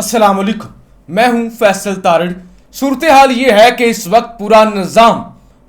अस्सलाम वालेकुम। मैं हूं फैसल तारड़। सूरत हाल ये है कि इस वक्त पूरा निज़ाम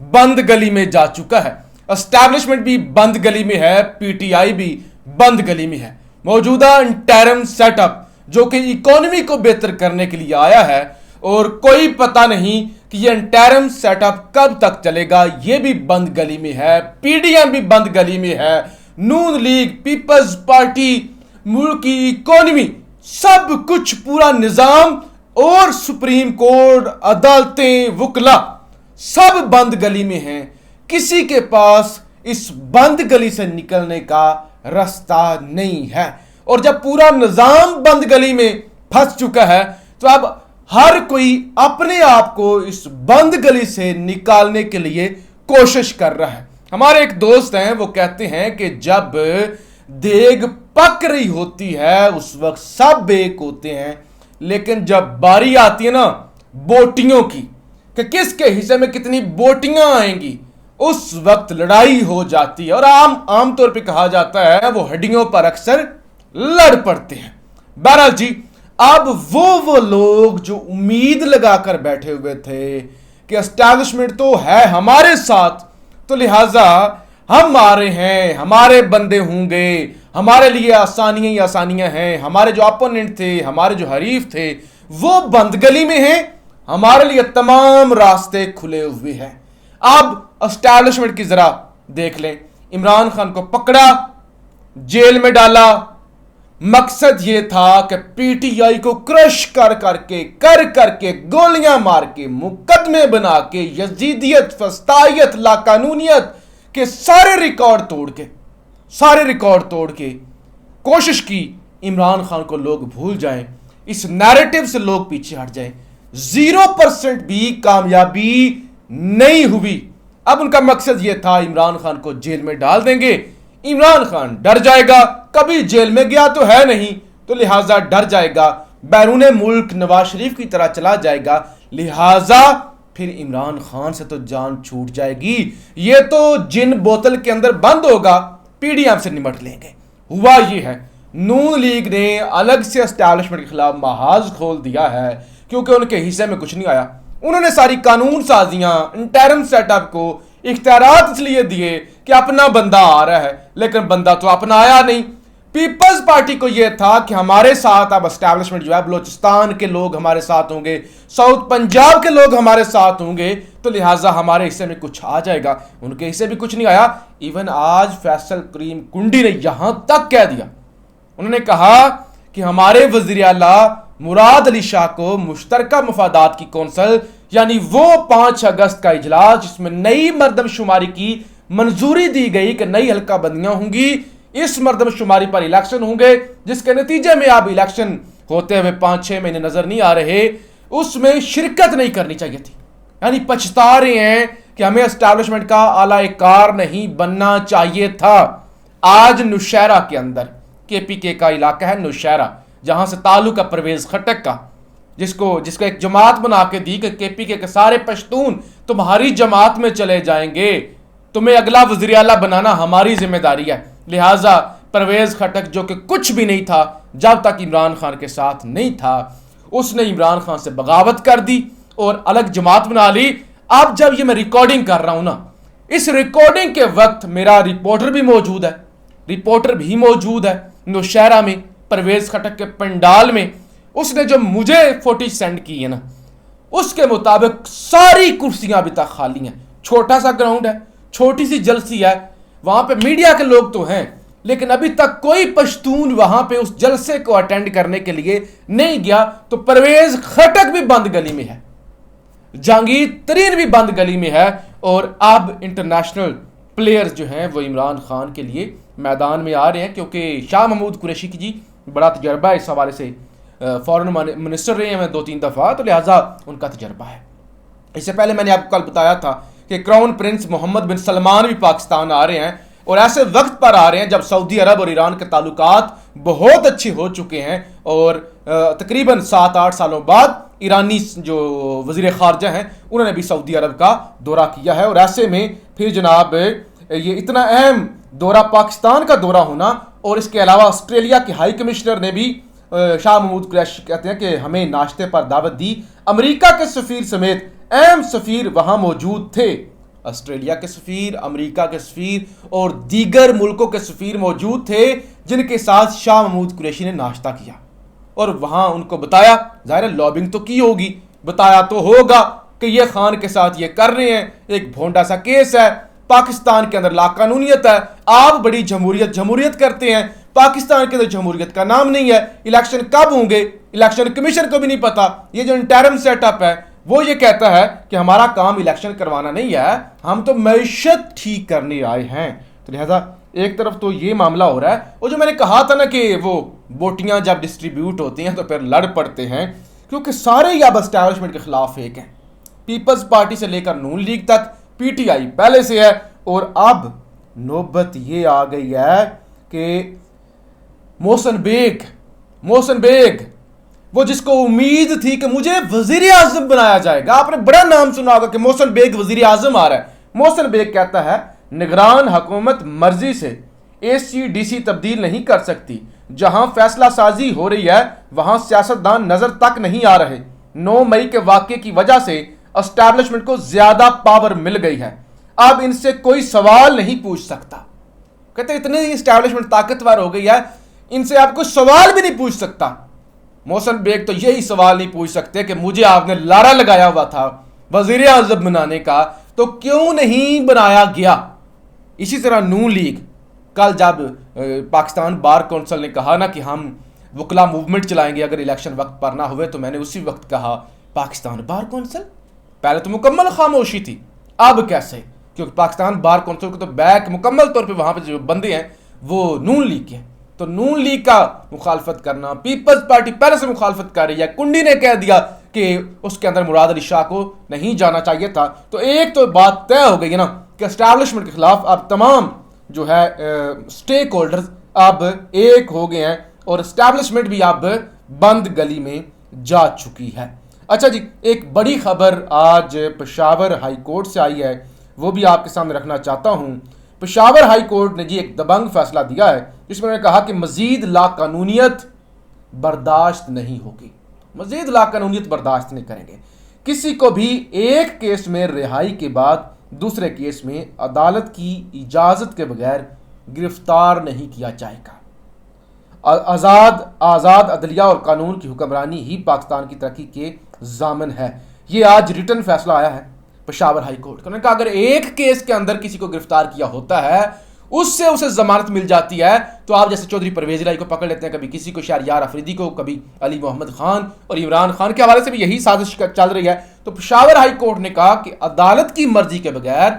बंद गली में जा चुका है। एस्टैब्लिशमेंट भी बंद गली में है, पीटीआई भी बंद गली में है। मौजूदा इंटरिम सेटअप जो कि इकोनॉमी को बेहतर करने के लिए आया है और कोई पता नहीं कि ये इंटरिम सेटअप कब तक चलेगा, ये भी बंद गली में है। पीडीएम भी बंद गली में है। नून लीग, पीपल्स पार्टी, मुल्क की इकोनॉमी, सब कुछ पूरा निजाम और सुप्रीम कोर्ट, अदालतें, वकला सब बंद गली में हैं। किसी के पास इस बंद गली से निकलने का रास्ता नहीं है। और जब पूरा निजाम बंद गली में फंस चुका है तो अब हर कोई अपने आप को इस बंद गली से निकालने के लिए कोशिश कर रहा है। हमारे एक दोस्त हैं, वो कहते हैं कि जब देग पक रही होती है उस वक्त सब एक होते हैं, लेकिन जब बारी आती है ना बोटियों की कि किसके हिस्से में कितनी बोटियां आएंगी, उस वक्त लड़ाई हो जाती है। और आमतौर पे कहा जाता है वो हड्डियों पर अक्सर लड़ पड़ते हैं। बहरहाल जी, अब वो लोग जो उम्मीद लगाकर बैठे हुए थे कि एस्टैब्लिशमेंट तो है हमारे साथ, तो लिहाजा हम आ रहे हैं, हमारे बंदे होंगे, हमारे लिए आसानियां ही आसानियां हैं, हमारे जो अपोनेंट थे, हमारे जो हरीफ थे वो बंद गली में हैं, हमारे लिए तमाम रास्ते खुले हुए हैं। अब एस्टैब्लिशमेंट की जरा देख लें। इमरान खान को पकड़ा, जेल में डाला। मकसद ये था कि पीटीआई को क्रश कर करके गोलियां मार के, मुकदमे बना के, यजीदियत, फस्तायत, लाकानूनियत के सारे रिकॉर्ड तोड़ के कोशिश की इमरान खान को लोग भूल जाएं, इस नैरेटिव से लोग पीछे हट जाएं। 0% भी कामयाबी नहीं हुई। अब उनका मकसद यह था इमरान खान को जेल में डाल देंगे, इमरान खान डर जाएगा, कभी जेल में गया तो है नहीं, तो लिहाजा डर जाएगा, बैरून मुल्क नवाज शरीफ की तरह चला जाएगा, लिहाजा फिर इमरान खान से तो जान छूट जाएगी, ये तो जिन बोतल के अंदर बंद होगा, पीडीएम से निपट लेंगे। हुआ ये है, नून लीग ने अलग से एस्टैब्लिशमेंट के खिलाफ महाज खोल दिया है क्योंकि उनके हिस्से में कुछ नहीं आया। उन्होंने सारी कानून साजियां, इंटरिम सेटअप को इख्तियारात इसलिए दिए कि अपना बंदा आ रहा है, लेकिन बंदा तो अपना आया नहीं। पीपल्स पार्टी को यह था कि हमारे साथ अब एस्टैब्लिशमेंट जो है, बलोचिस्तान के लोग हमारे साथ होंगे, साउथ पंजाब के लोग हमारे साथ होंगे, तो लिहाजा हमारे हिस्से में कुछ आ जाएगा। उनके हिस्से भी कुछ नहीं आया। इवन आज फैसल करीम कुंडी ने यहां तक कह दिया, उन्होंने कहा कि हमारे वजीर आला मुराद अली शाह को मुश्तरका मफादात की कौंसल, यानी वो 5 अगस्त का इजलास जिसमें नई मरदमशुमारी की मंजूरी दी गई कि नई हल्का बंदियां होंगी, इस मरदमशुमारी पर इलेक्शन होंगे, जिसके नतीजे में अब इलेक्शन होते हुए 5-6 महीने नजर नहीं आ रहे, उसमें शिरकत नहीं करनी चाहिए थी। यानी पछता रहे हैं कि हमें एस्टैब्लिशमेंट का आला-ए-कार नहीं बनना चाहिए था। आज नौशहरा के अंदर केपीके का इलाका है नौशहरा, जहां से ताल्लुक है परवेज खटक का, जिसको एक जमात बना के दी कि केपीके के सारे पश्तून तुम्हारी जमात में चले जाएंगे, तुम्हें अगला वज़ीर आला बनाना हमारी जिम्मेदारी है। लिहाजा परवेज खटक जो कि कुछ भी नहीं था जब तक इमरान खान के साथ नहीं था, उसने इमरान खान से बगावत कर दी और अलग जमात बना ली। अब जब ये मैं रिकॉर्डिंग कर रहा हूं ना, इस रिकॉर्डिंग के वक्त मेरा रिपोर्टर भी मौजूद है नौशहरा में, परवेज खटक के पंडाल में। उसने जो मुझे फोटो सेंड की है ना, उसके मुताबिक सारी कुर्सियां अभी तक खाली हैं। छोटा सा ग्राउंड है, छोटी सी जलसी है, वहां पे मीडिया के लोग तो हैं, लेकिन अभी तक कोई पश्तून वहां पे उस जलसे को अटेंड करने के लिए नहीं गया। तो परवेज खटक भी बंद गली में है, जहांगीर तरीन भी बंद गली में है, और अब इंटरनेशनल प्लेयर्स जो हैं वो इमरान खान के लिए मैदान में आ रहे हैं, क्योंकि शाह महमूद कुरैशी की जी बड़ा तजर्बा है इस हवाले से, फॉरेन मिनिस्टर रहे हैं 2-3 दफ़ा, तो लिहाजा उनका तजर्बा है। इससे पहले मैंने आपको कल बताया था कि क्राउन प्रिंस मोहम्मद बिन सलमान भी पाकिस्तान आ रहे हैं, और ऐसे वक्त पर आ रहे हैं जब सऊदी अरब और ईरान के ताल्लुकात बहुत अच्छे हो चुके हैं, और तकरीबन 7-8 सालों बाद ईरानी जो वज़ीर ख़ारजा हैं उन्होंने भी सऊदी अरब का दौरा किया है। और ऐसे में फिर जनाब ये इतना अहम दौरा, पाकिस्तान का दौरा होना, और इसके अलावा ऑस्ट्रेलिया के हाई कमिश्नर ने भी शाह महमूद कुरैशी कहते हैं कि हमें नाश्ते पर दावत दी, अमेरिका के सफीर समेत अहम सफीर वहां मौजूद थे। ऑस्ट्रेलिया के सफीर, अमेरिका के सफीर और दीगर मुल्कों के सफीर मौजूद थे जिनके साथ शाह महमूद कुरैशी ने नाश्ता किया और वहां उनको बताया, जाहिर है लॉबिंग तो की होगी, बताया तो होगा कि ये खान के साथ ये कर रहे हैं, एक भोंडा सा केस है, पाकिस्तान के अंदर लाकानूनियत है, आप बड़ी जमहूरियत करते हैं, पाकिस्तान के अंदर जमहूरियत का नाम नहीं है, इलेक्शन कब होंगे इलेक्शन कमीशन को भी नहीं पता, ये जो इंटरिम सेटअप है वो ये कहता है कि हमारा काम इलेक्शन करवाना नहीं है, हम तो मैशत ठीक करने आए हैं। तो लिहाजा एक तरफ तो ये मामला हो रहा है, और जो मैंने कहा था ना कि वो बोटियां जब डिस्ट्रीब्यूट होती हैं तो फिर लड़ पड़ते हैं, क्योंकि सारे ही अब एस्टैब्लिशमेंट के खिलाफ एक हैं, पीपल्स पार्टी से लेकर नून लीग तक, पीटीआई पहले से है, और अब नौबत ये आ गई है कि मोहसिन बेग वो जिसको उम्मीद थी कि मुझे वजीर आजम बनाया जाएगा, आपने बड़ा नाम सुना होगा कि मोहसिन बेग वजीर आजम आ रहा है। मोहसिन बेग कहता है निगरान हुकूमत मर्जी से एससीडीसी तब्दील नहीं कर सकती, जहां फैसला साजी हो रही है वहां सियासतदान नजर तक नहीं आ रहे। 9 मई के वाकये की वजह से एस्टैब्लिशमेंट को ज्यादा पावर मिल गई है, अब इनसे कोई सवाल नहीं पूछ सकता। कहते इतनी एस्टैब्लिशमेंट ताकतवर हो गई है, इनसे आप कोई सवाल भी नहीं पूछ सकता। मोहसिन बेग तो यही सवाल नहीं पूछ सकते कि मुझे आपने लारा लगाया हुआ था वजीर आजम बनाने का, तो क्यों नहीं बनाया गया। इसी तरह नून लीग, कल जब पाकिस्तान बार कौंसिल ने कहा ना कि हम वकला मूवमेंट चलाएंगे अगर इलेक्शन वक्त पर ना हुए, तो मैंने उसी वक्त कहा पाकिस्तान बार कौंसिल, पहले तो मुकम्मल खामोशी थी, अब कैसे, क्योंकि पाकिस्तान बार कौंसिल को तो बैक मुकम्मल तौर पे वहां पे जो बंदे हैं वो नून लीग के हैं, तो नून लीग का मुखालफत करना, पीपल्स पार्टी पहले से मुखालफत कर रही है, कुंडी ने कह दिया कि उसके अंदर मुराद अली शाह को नहीं जाना चाहिए था, तो एक तो बात तय हो गई है ना कि एस्टैब्लिशमेंट के खिलाफ अब तमाम जो है स्टेक होल्डर्स अब एक हो गए हैं और एस्टैब्लिशमेंट भी अब बंद गली में जा चुकी है। अच्छा जी, एक बड़ी खबर आज पेशावर हाई कोर्ट से आई है, वो भी आपके सामने रखना चाहता हूं। पेशावर हाई कोर्ट ने जी एक दबंग फैसला दिया है जिसमें उन्होंने कहा कि मजीद लाकानूनियत बर्दाश्त नहीं होगी, मजीद लाकानूनियत बर्दाश्त नहीं करेंगे। किसी को भी एक केस में रिहाई के बाद दूसरे केस में अदालत की इजाजत के बगैर गिरफ्तार नहीं किया जाएगा। आज़ाद अदलिया और कानून की हुक्मरानी ही पाकिस्तान की तरक्की के जामन है। ये आज रिटर्न फैसला आया है पेशावर हाई कोर्ट का। उन्होंने कहा अगर एक केस के अंदर किसी को गिरफ्तार किया होता है उससे उसे जमानत मिल जाती है, तो आप जैसे चौधरी परवेज इलाही को पकड़ लेते हैं, कभी किसी को शहरयार अफरीदी को, कभी अली मोहम्मद खान और इमरान खान के हवाले से भी यही साजिश चल रही है। तो पेशावर हाई कोर्ट ने कहा कि अदालत की मर्जी के बगैर,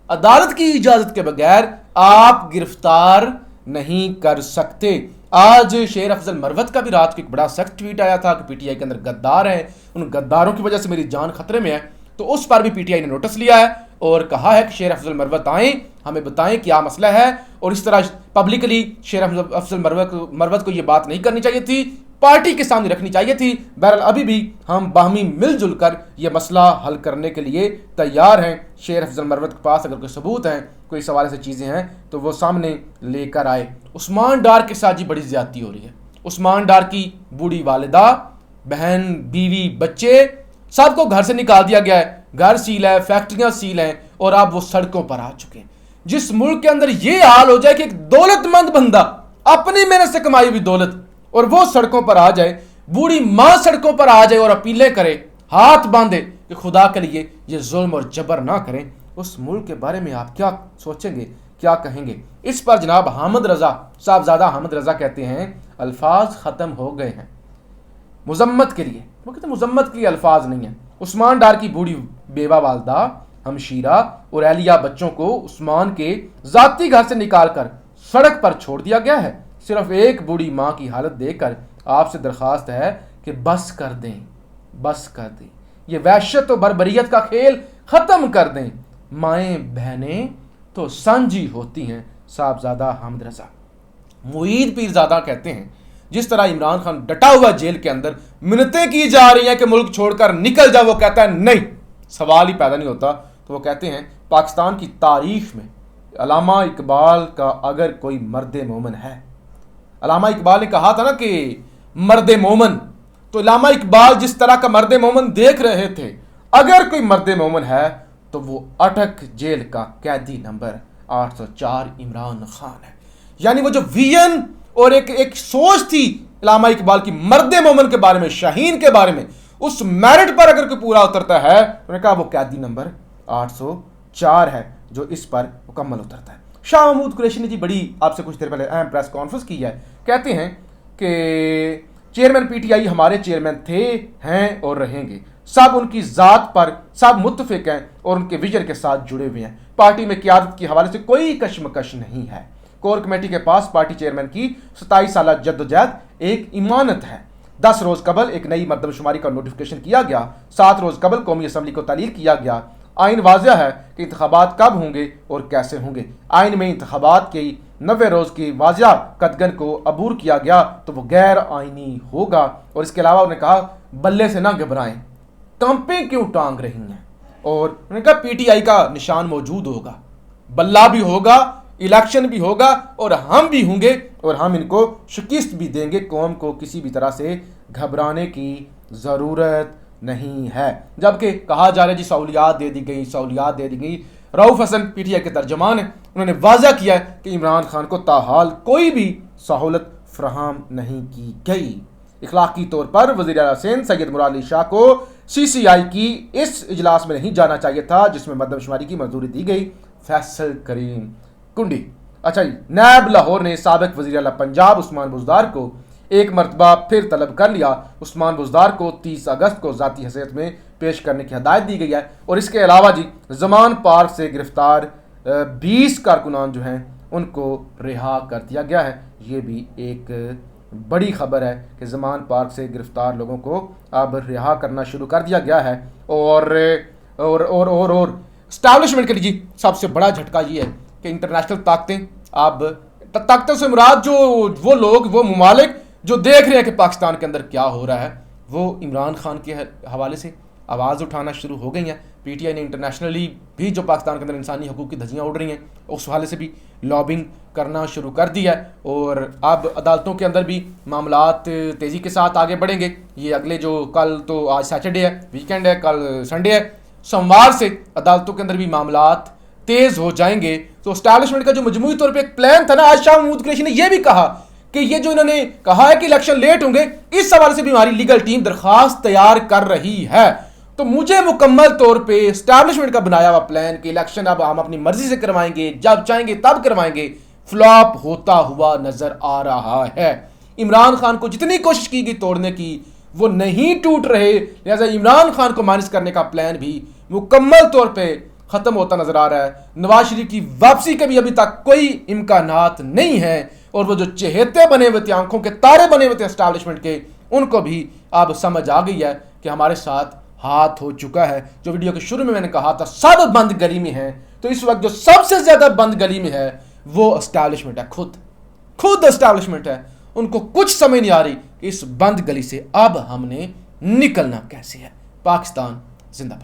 अदालत की इजाजत के बगैर आप गिरफ्तार नहीं कर सकते। आज शेर अफजल मरवत का भी रात को एक बड़ा सख्त ट्वीट आया था कि पीटीआई के अंदर गद्दार हैं, उन गद्दारों की वजह से मेरी जान खतरे में है, तो उस पर भी पीटीआई ने नोटिस लिया है और कहा है कि शेर अफजल मरवत आए, हमें बताएं क्या मसला है। और इस तरह पब्लिकली शेर अफजल मरवत को यह बात नहीं करनी चाहिए थी, पार्टी के सामने रखनी चाहिए थी। बहरहाल अभी भी हम बाहमी मिलजुल कर यह मसला हल करने के लिए तैयार हैं। शेर अफजल मरवत के पास अगर कोई सबूत हैं, कोई सवाल से चीज़ें हैं तो वो सामने लेकर आए। उस्मान डार के साथ जी बड़ी ज्यादती हो रही है। उस्मान डार की बूढ़ी वालिदा, बहन, बीवी, बच्चे सबको घर से निकाल दिया गया है, घर सील है, फैक्ट्रियां सील हैं और अब वो सड़कों पर आ चुके हैं। जिस मुल्क के अंदर ये हाल हो जाए कि एक दौलतमंद बंदा अपनी मेहनत से कमाई हुई दौलत और वो सड़कों पर आ जाए, बूढ़ी मां सड़कों पर आ जाए और अपीलें करे, हाथ बांधे कि खुदा के लिए ये जुल्म और जबर ना करें, उस मुल्क के बारे में आप क्या सोचेंगे, क्या कहेंगे। इस पर जनाब हामिद रजा, साहबजादा हामिद रजा कहते हैं अल्फाज खत्म हो गए हैं मुजम्मत के लिए। वो कहते हैं मुजम्मत के लिए अल्फाज नहीं है। उस्मान डार की बूढ़ी बेवा वालदा, हमशीरा और एहलिया बच्चों को उस्मान के जाती घर से निकालकर सड़क पर छोड़ दिया गया है। सिर्फ एक बूढ़ी माँ की हालत देखकर आपसे दरखास्त है कि बस कर दें, बस कर दें, ये वहशत और बर्बरियत का खेल खत्म कर दें। माएँ बहनें तो सांझी होती हैं। साहबजादा हामिद रजा। मुईद पीरजादा कहते हैं जिस तरह इमरान खान डटा हुआ जेल के अंदर, मिन्नतें की जा रही हैं कि मुल्क छोड़कर निकल जाओ, वो कहता है नहीं, सवाल ही पैदा नहीं होता। तो वो कहते हैं पाकिस्तान की तारीख में अल्लामा इकबाल का अगर कोई मर्द मोमिन है, अल्लामा इकबाल ने कहा था ना कि मर्द मोमन। तो इल्लामा इकबाल जिस तरह का मर्द मोमन देख रहे थे, अगर कोई मर्द मोमन है तो वो अटक जेल का कैदी नंबर 804 इमरान खान है। यानी वो जो विजन और एक सोच थी इल्लामा इकबाल की मर्द मोमन के बारे में, शाहीन के बारे में, उस मेरिट पर अगर कोई पूरा उतरता है, उन्होंने कहा वो कैदी नंबर 804 है जो इस पर मुकम्मल उतरता है। शाह महमूद कुरैशी ने जी बड़ी आपसे कुछ देर पहले अहम प्रेस कॉन्फ्रेंस की है। कहते हैं कि चेयरमैन पीटीआई हमारे चेयरमैन थे, हैं और रहेंगे। सब उनकी ज़ात पर सब मुत्तफिक हैं और उनके विजन के साथ जुड़े हुए हैं। पार्टी में क़यादत के हवाले से कोई कशमकश नहीं है। कोर कमेटी के पास पार्टी चेयरमैन की 27 साल जद्दोजहद एक इमानत है। 10 रोज कबल एक नई मरदमशुमारी का नोटिफिकेशन किया गया। 7 रोज कबल कौमी असम्बली को तालील किया गया। आइन वाज़ह है कि इंतखाबात कब होंगे और कैसे होंगे। आइन में इंतखाबात की 90 रोज की वाज़ह कदगन को अबूर किया गया तो वो गैर आइनी होगा। और इसके अलावा उन्होंने कहा बल्ले से ना घबराएं, कांपे क्यों टांग रही हैं। और उन्होंने कहा पीटीआई का निशान मौजूद होगा, बल्ला भी होगा, इलेक्शन भी होगा और हम भी होंगे और हम इनको शिकस्त भी देंगे। कौम को किसी भी तरह से घबराने की ज़रूरत नहीं है। जबकि कहा जा रहा है जी सहूलियात दे दी गई, सहूलियात दे दी गई। रऊफ हसन पीटीआई के तर्जमान है, उन्होंने वाज़ा किया है कि इमरान खान को ताहाल कोई भी सहूलत फराहम नहीं की गई। इखलाकी तौर पर वज़ीर आला सिंध सैयद मुराद अली शाह को सीसीआई की इस इजलास में नहीं जाना चाहिए था जिसमें मरदमशुमारी की मंजूरी दी गई। फैसल करीम कुंडी। अच्छा जी, नैब लाहौर ने साबिक वज़ीर आला पंजाब उस्मान बुज़दार को एक मरतबा फिर तलब कर लिया। उस्मान बुज़दार को 30 अगस्त को ज़ाती हैसियत में पेश करने की हदायत दी गई है। और इसके अलावा जी ज़मान पार्क से गिरफ्तार 20 कारकुनान जो हैं उनको रिहा कर दिया गया है। ये भी एक बड़ी खबर है कि ज़मान पार्क से गिरफ्तार लोगों को अब रिहा करना शुरू कर दिया गया है। और एस्टैब्लिशमेंट के लिए सबसे बड़ा झटका ये है कि इंटरनेशनल ताकतों से मुराद जो वो लोग, वो ममालिक जो देख रहे हैं कि पाकिस्तान के अंदर क्या हो रहा है, वो इमरान खान के हवाले से आवाज़ उठाना शुरू हो गई हैं। पीटीआई ने इंटरनेशनली भी जो पाकिस्तान के अंदर इंसानी हकूक़ की धज्जियाँ उड़ रही हैं उस हवाले से भी लॉबिंग करना शुरू कर दी है। और अब अदालतों के अंदर भी मामलात तेज़ी के साथ आगे बढ़ेंगे। ये अगले जो कल तो आज सैटरडे है, वीकेंड है, कल संडे है, सोमवार से अदालतों के अंदर भी मामलात तेज़ हो जाएंगे। तो एस्टैब्लिशमेंट का जो मजमूई तौर पे एक प्लान था ना, आज शाह महमूद कुरैशी ने यह भी कहा कि ये जो इन्होंने कहा है कि इलेक्शन लेट होंगे, इस हवाले से भी हमारी लीगल टीम दरखास्त तैयार कर रही है। तो मुझे मुकम्मल तौर पे एस्टैब्लिशमेंट का बनाया हुआ प्लान कि इलेक्शन अब हम अपनी मर्जी से करवाएंगे, जब चाहेंगे तब करवाएंगे, फ्लॉप होता हुआ नजर आ रहा है। इमरान खान को जितनी कोशिश की गई तोड़ने की, वो नहीं टूट रहे। लिहाजा इमरान खान को माइनस करने का प्लान भी मुकम्मल तौर पर खत्म होता नजर आ रहा है। नवाज शरीफ की वापसी के भी अभी तक कोई इम्कानात नहीं है। और वो जो चहेते बने हुए थे, आंखों के तारे बने हुए थे एस्टैब्लिशमेंट के, उनको भी अब समझ आ गई है कि हमारे साथ हाथ हो चुका है। जो वीडियो के शुरू में मैंने कहा था सब बंद गली में है, तो इस वक्त जो सबसे ज्यादा बंद गली में है वो एस्टैब्लिशमेंट है। खुद एस्टैब्लिशमेंट है। उनको कुछ समझ नहीं आ रही कि इस बंद गली से अब हमने निकलना कैसे है। पाकिस्तान जिंदाबाद।